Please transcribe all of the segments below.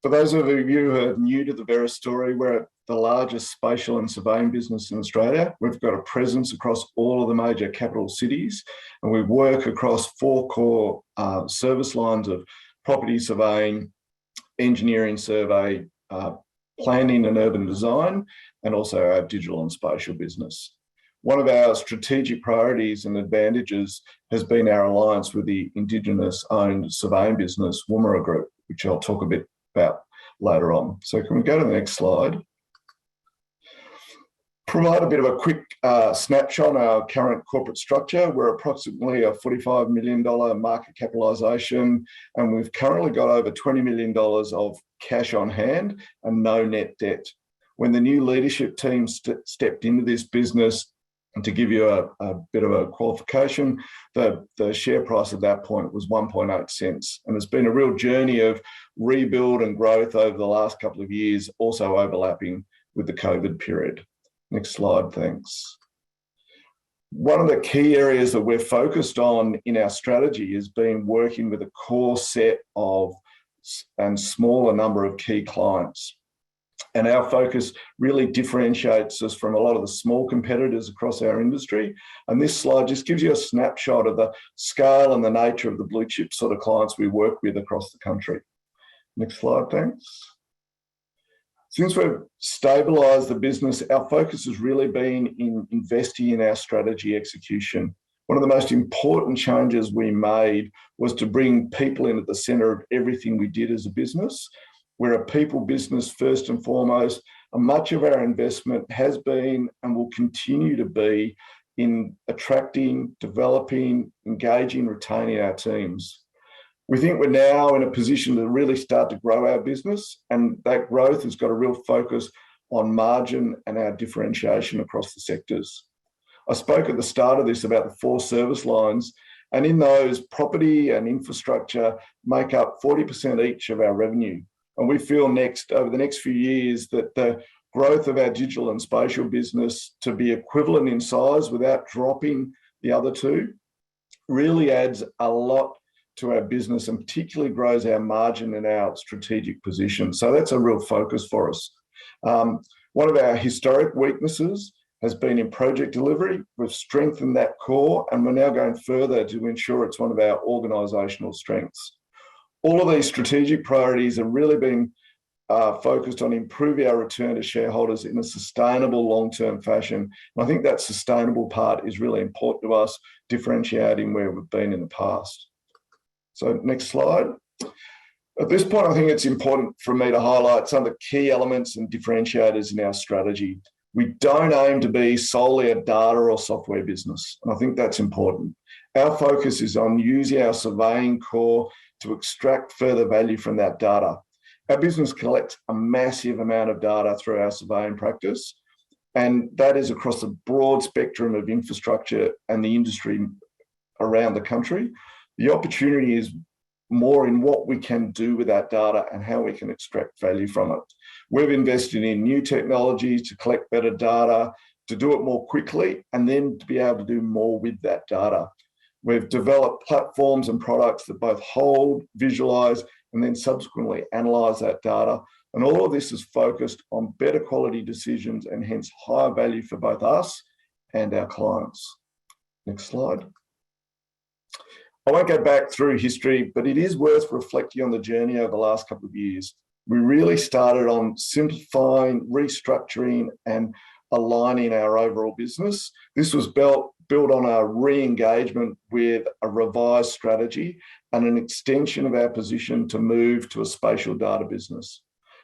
For those of you who are new to the Veris story, we're the largest spatial and surveying business in Australia. We've got a presence across all of the major capital cities, and we work across 4 core service lines of property surveying, engineering survey, planning and urban design, and also our digital and spatial business. One of our strategic priorities and advantages has been our alliance with the Indigenous-owned surveying business, Woomera Group, which I'll talk a bit about later on. So can we go to the next slide? Provide a bit of a quick snapshot on our current corporate structure. We're approximately a $45 million market capitalisation, and we've currently got over $20 million of cash on hand and no net debt. When the new leadership team stepped into this business, and to give you a bit of a qualification, the share price at that point was 1.8 cents. And it's been a real journey of rebuild and growth over the last couple of years, also overlapping with the COVID period. Next slide, thanks. One of the key areas that we're focused on in our strategy has been working with a core set of and smaller number of key clients. And our focus really differentiates us from a lot of the small competitors across our industry. And this slide just gives you a snapshot of the scale and the nature of the blue chip sort of clients we work with across the country. Next slide, thanks. Since we've stabilised the business, our focus has really been in investing in our strategy execution. One of the most important changes we made was to bring people into the centre of everything we did as a business. We're a people business first and foremost, and much of our investment has been and will continue to be in attracting, developing, engaging, retaining our teams. We think we're now in a position to really start to grow our business, and that growth has got a real focus on margin and our differentiation across the sectors. I spoke at the start of this about the 4 service lines, and in those, property and infrastructure make up 40% each of our revenue. And we feel over the next few years that the growth of our digital and spatial business to be equivalent in size without dropping the other 2 really adds a lot to our business and particularly grows our margin and our strategic position. So that's a real focus for us. One of our historic weaknesses has been in project delivery. We've strengthened that core, and we're now going further to ensure it's one of our organisational strengths. All of these strategic priorities have really been focused on improving our return to shareholders in a sustainable long-term fashion. And I think that sustainable part is really important to us, differentiating where we've been in the past. So next slide. At this point, I think it's important for me to highlight some of the key elements and differentiators in our strategy. We don't aim to be solely a data or software business, and I think that's important. Our focus is on using our surveying core to extract further value from that data. Our business collects a massive amount of data through our surveying practice, and that is across a broad spectrum of infrastructure and the industry around the country. The opportunity is more in what we can do with that data and how we can extract value from it. We've invested in new technologies to collect better data, to do it more quickly, and then to be able to do more with that data. We've developed platforms and products that both hold, visualise, and then subsequently analyse that data. And all of this is focused on better quality decisions and hence higher value for both us and our clients. Next slide. I won't go back through history, but it is worth reflecting on the journey over the last couple of years. We really started on simplifying, restructuring, and aligning our overall business. This was built on a re-engagement with a revised strategy and an extension of our position to move to a spatial data business.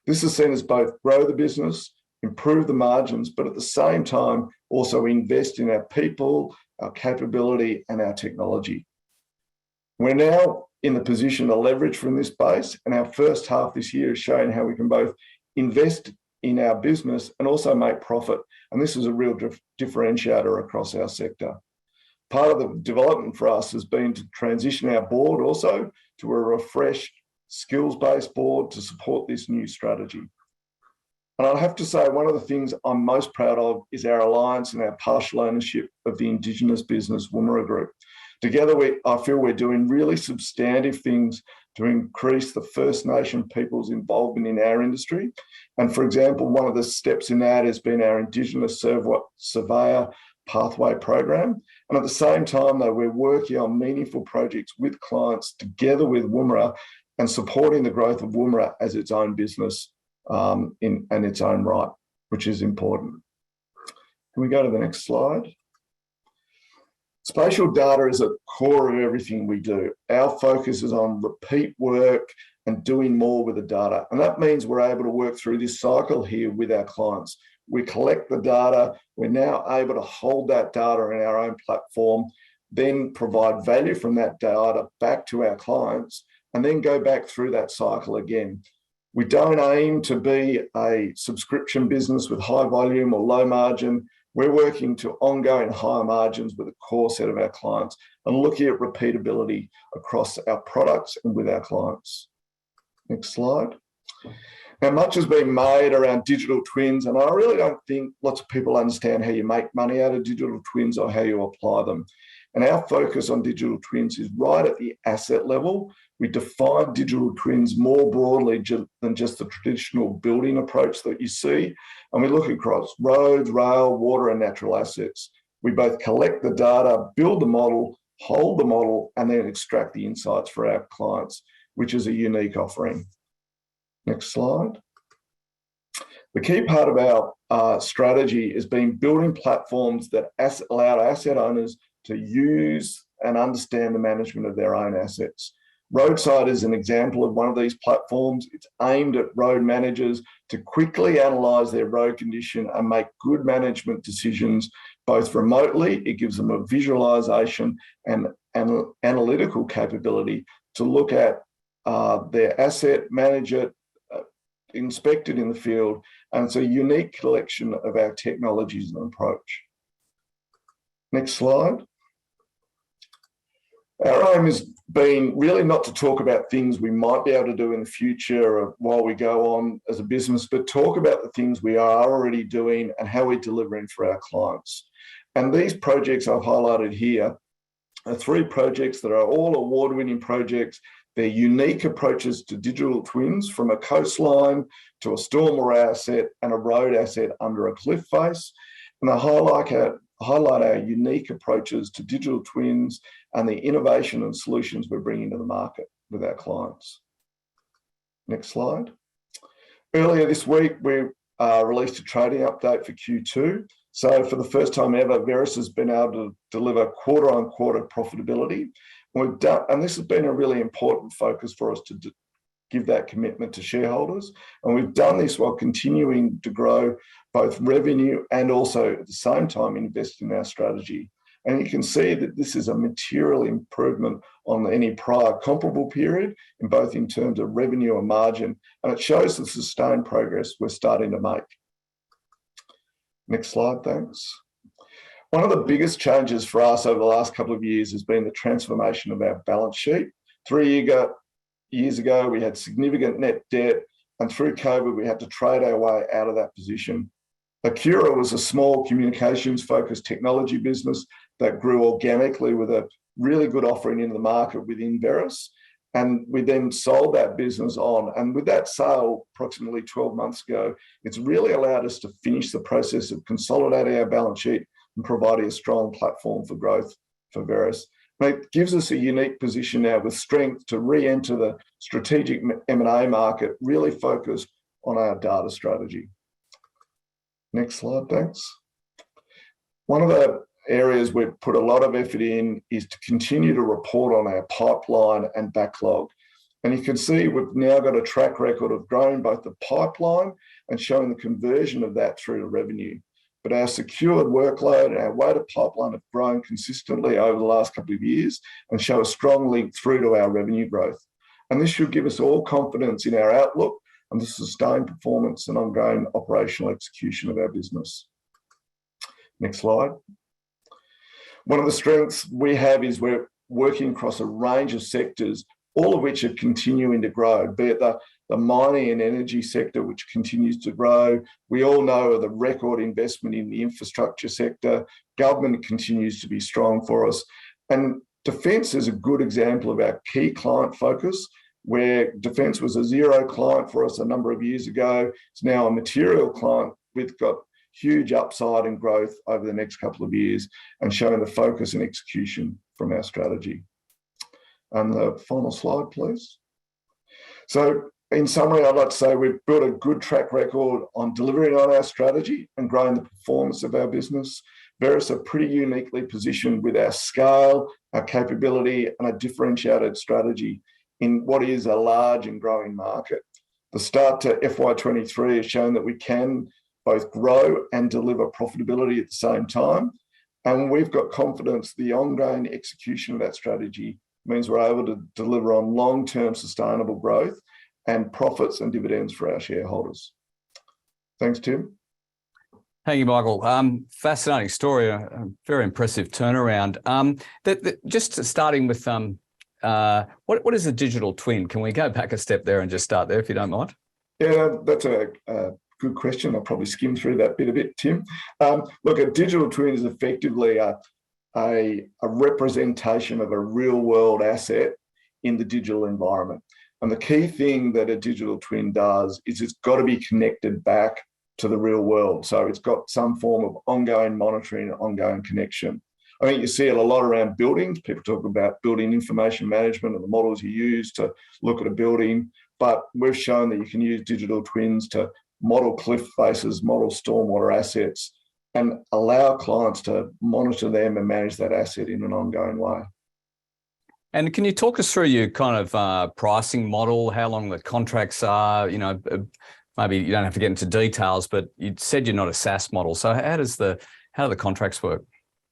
This has seen us both grow the business, improve the margins, but at the same time also invest in our people, our capability, and our technology. We're now in the position to leverage from this base, and our first half this year is showing how we can both invest in our business and also make profit. And this is a real differentiator across our sector. Part of the development for us has been to transition our board also to a refreshed skills-based board to support this new strategy. And I'll have to say, one of the things I'm most proud of is our alliance and our partial ownership of the Indigenous business Woomera Group. Together, I feel we're doing really substantive things to increase the First Nation people's involvement in our industry. And for example, one of the steps in that has been our Indigenous Surveyor Pathway program. And at the same time, though, we're working on meaningful projects with clients together with Woomera and supporting the growth of Woomera as its own business in its own right, which is important. Can we go to the next slide? Spatial data is at the core of everything we do. Our focus is on repeat work and doing more with the data. And that means we're able to work through this cycle here with our clients. We collect the data, we're now able to hold that data in our own platform, then provide value from that data back to our clients, and then go back through that cycle again. We don't aim to be a subscription business with high volume or low margin. We're working to ongoing higher margins with a core set of our clients and looking at repeatability across our products and with our clients. Next slide. Now, much has been made around digital twins, and I really don't think lots of people understand how you make money out of digital twins or how you apply them. And our focus on digital twins is right at the asset level. We define digital twins more broadly than just the traditional building approach that you see. And we look across roads, rail, water, and natural assets. We both collect the data, build the model, hold the model, and then extract the insights for our clients, which is a unique offering. Next slide. The key part of our strategy has been building platforms that allow asset owners to use and understand the management of their own assets. Roadside is an example of one of these platforms. It's aimed at road managers to quickly analyse their road condition and make good management decisions, both remotely. It gives them a visualisation and analytical capability to look at their asset, manage it, inspect it in the field, and it's a unique collection of our technologies and approach. Next slide. Our aim has been really not to talk about things we might be able to do in the future or while we go on as a business, but talk about the things we are already doing and how we're delivering for our clients. And these projects I've highlighted here are 3 projects that are all award-winning projects. They're unique approaches to digital twins, from a coastline to a storm or asset and a road asset under a cliff face. And they highlight our unique approaches to digital twins and the innovation and solutions we're bringing to the market with our clients. Next slide. Earlier this week, we released a trading update for Q2. So for the first time ever, Veris has been able to deliver quarter-on-quarter profitability. And this has been a really important focus for us to give that commitment to shareholders. And we've done this while continuing to grow both revenue and also at the same time invest in our strategy. And you can see that this is a material improvement on any prior comparable period, in terms of revenue and margin. And it shows the sustained progress we're starting to make. Next slide, thanks. One of the biggest changes for us over the last couple of years has been the transformation of our balance sheet. 3 years ago, we had significant net debt, and through COVID, we had to trade our way out of that position. Acura was a small communications-focused technology business that grew organically with a really good offering in the market within Veris. And we then sold that business on. And with that sale approximately 12 months ago, it's really allowed us to finish the process of consolidating our balance sheet and providing a strong platform for growth for Veris. And it gives us a unique position now with strength to re-enter the strategic M&A market, really focused on our data strategy. Next slide, thanks. One of the areas we've put a lot of effort in is to continue to report on our pipeline and backlog. And you can see we've now got a track record of growing both the pipeline and showing the conversion of that through to revenue. But our secured workload and our weighted pipeline have grown consistently over the last couple of years and show a strong link through to our revenue growth. And this should give us all confidence in our outlook and the sustained performance and ongoing operational execution of our business. Next slide. One of the strengths we have is we're working across a range of sectors, all of which are continuing to grow, be it the mining and energy sector, which continues to grow. We all know the record investment in the infrastructure sector. Government continues to be strong for us. And defence is a good example of our key client focus. where defence was a zero client for us a number of years ago. It's now a material client. We've got huge upside and growth over the next couple of years and showing the focus and execution from our strategy. And the final slide, please. So in summary, I'd like to say we've built a good track record on delivering on our strategy and growing the performance of our business. Veris are pretty uniquely positioned with our scale, our capability, and a differentiated strategy in what is a large and growing market. The start to FY23 has shown that we can both grow and deliver profitability at the same time. And we've got confidence the ongoing execution of that strategy means we're able to deliver on long-term sustainable growth and profits and dividends for our shareholders. Thanks, Tim. Thank you, Michael. Fascinating story, a very impressive turnaround. Just starting with what is a digital twin? Can we go back a step there and just start there, if you don't mind? Yeah, that's a good question. I'll probably skim through that bit a bit, Tim. Look, a digital twin is effectively a representation of a real-world asset in the digital environment. And the key thing that a digital twin does is it's got to be connected back to the real world. So it's got some form of ongoing monitoring and ongoing connection. I think you see it a lot around buildings. People talk about building information management and the models you use to look at a building, but we've shown that you can use digital twins to model cliff faces, model stormwater assets, and allow clients to monitor them and manage that asset in an ongoing way. And can you talk us through your kind of pricing model, how long the contracts are? You know, maybe you don't have to get into details, but you said you're not a SaaS model. So how do the contracts work?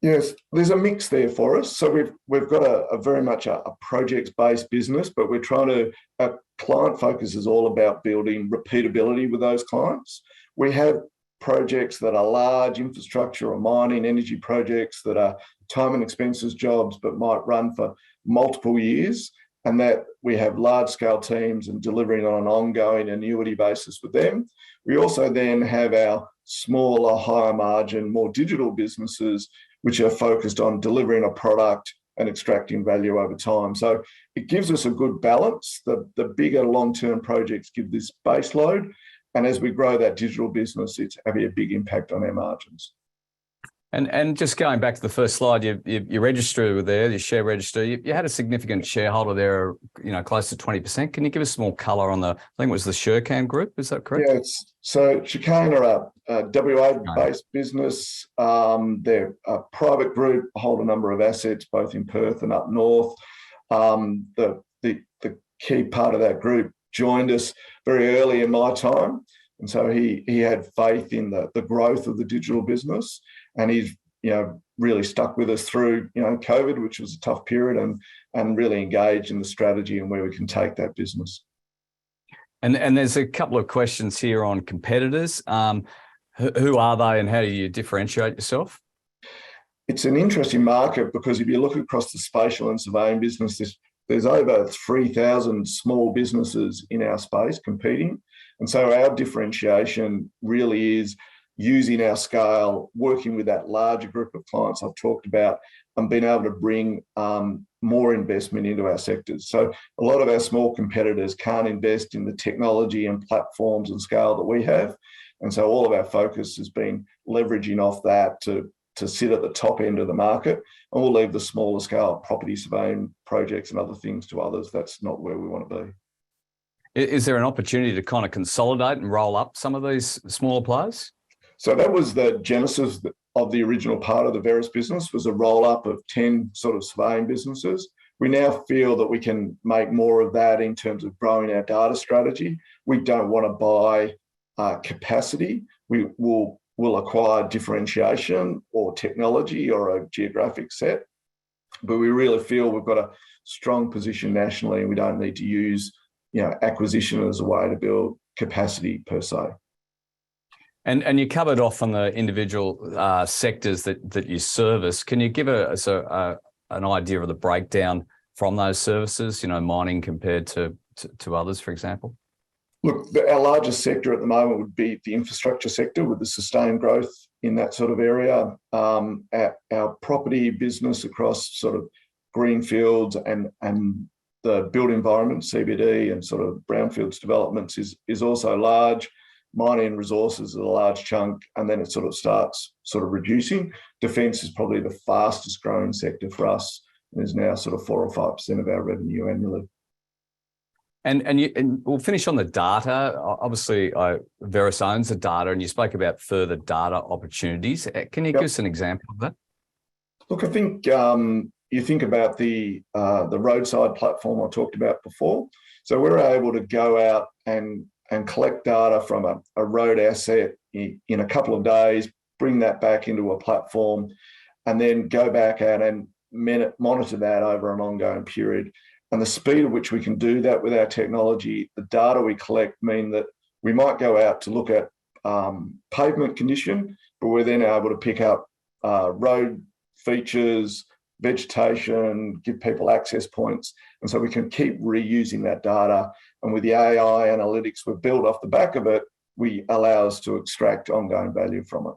Yes, there's a mix there for us. So we've got a very much a projects-based business, but we're trying to, our client focus is all about building repeatability with those clients. We have projects that are large infrastructure or mining energy projects that are time and expenses jobs, but might run for multiple years, and that we have large scale teams and delivering on an ongoing annuity basis with them. We also then have our smaller, higher margin, more digital businesses, which are focused on delivering a product and extracting value over time. So it gives us a good balance. The bigger long-term projects give this base load. And as we grow that digital business, it's having a big impact on our margins. And just going back to the first slide, your register were there, your share register. You had a significant shareholder there, you know, close to 20%. Can you give us some more colour on I think it was the Shirley Group, is that correct? Yeah, so Shirley are a WA-based business. They're a private group, hold a number of assets, both in Perth and up north. The key part of that group joined us very early in my time. And so he had faith in the growth of the digital business, and he's, you know, really stuck with us through, you know, COVID, which was a tough period, and really engaged in the strategy and where we can take that business. And there's a couple of questions here on competitors. Who are they and how do you differentiate yourself? It's an interesting market because if you look across the spatial and surveying business, there's over 3,000 small businesses in our space competing. And so our differentiation really is using our scale, working with that larger group of clients I've talked about, and being able to bring more investment into our sectors. So a lot of our small competitors can't invest in the technology and platforms and scale that we have. And so all of our focus has been leveraging off that to sit at the top end of the market, and we'll leave the smaller scale property surveying projects and other things to others. That's not where we want to be. Is there an opportunity to kind of consolidate and roll up some of these smaller players? So that was the genesis of the original part of the Veris business, was a roll up of 10 sort of surveying businesses. We now feel that we can make more of that in terms of growing our data strategy. We don't want to buy capacity. We'll acquire differentiation or technology or a geographic set, but we really feel we've got a strong position nationally, and we don't need to use, you know, acquisition as a way to build capacity per se. And you covered off on the individual sectors that you service. Can you give us an idea of the breakdown from those services, you know, mining compared to others, for example? Look, our largest sector at the moment would be the infrastructure sector, with the sustained growth in that sort of area. Our property business across sort of greenfields and the built environment, CBD, and sort of brownfields developments is also large. Mining resources is a large chunk, and then it sort of starts sort of reducing. Defence is probably the fastest growing sector for us, and is now sort of 4 or 5% of our revenue annually. And we'll finish on the data. Obviously, Veris owns the data, and you spoke about further data opportunities. Can you give us an example of that? Look, I think you think about the roadside platform I talked about before. So we're able to go out and collect data from a road asset in a couple of days, bring that back into a platform, and then go back out and monitor that over an ongoing period. And the speed at which we can do that with our technology, the data we collect mean that we might go out to look at pavement condition, but we're then able to pick up road features, vegetation, give people access points. And so we can keep reusing that data. And with the AI analytics we've built off the back of it, we allow us to extract ongoing value from it.